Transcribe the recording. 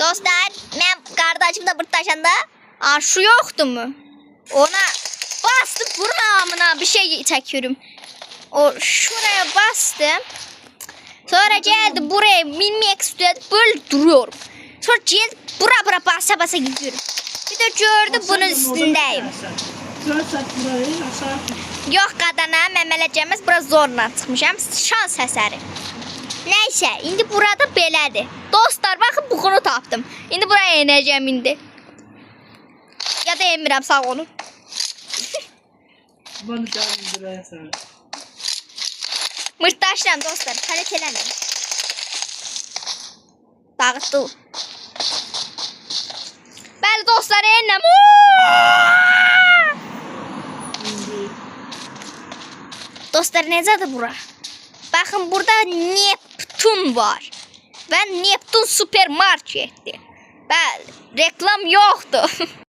Dostlar, mən qardaşım da burada daşanda şu yoxdur mu? Ona bastım buramına bir şey çəkiyorum. O şuraya bastım. Sonra geldi buraya minmek istiyordu. Böyle duruyorum. Sonra geldi bura basa basa gidiyorum. Bir de gördü bunun üstündeyim. Yok kadana məmələcəmiz biraz zorla çıxmışam. Şans əsəri. Neyse indi burada belədir. Dostlar bakın bunu tapdım. İndi buraya ineceğim indi. Ya da emirəm sağ olun. Bana canım buraya sana. Mırtdaşlam dostlar. Hələ eləməm. Dağıtdı. Bəli dostlar enəm. Dostlar necədir bura? Bakın burada Neptun var. Və Neptun supermarketdir. Bəli, reklam yoxdur.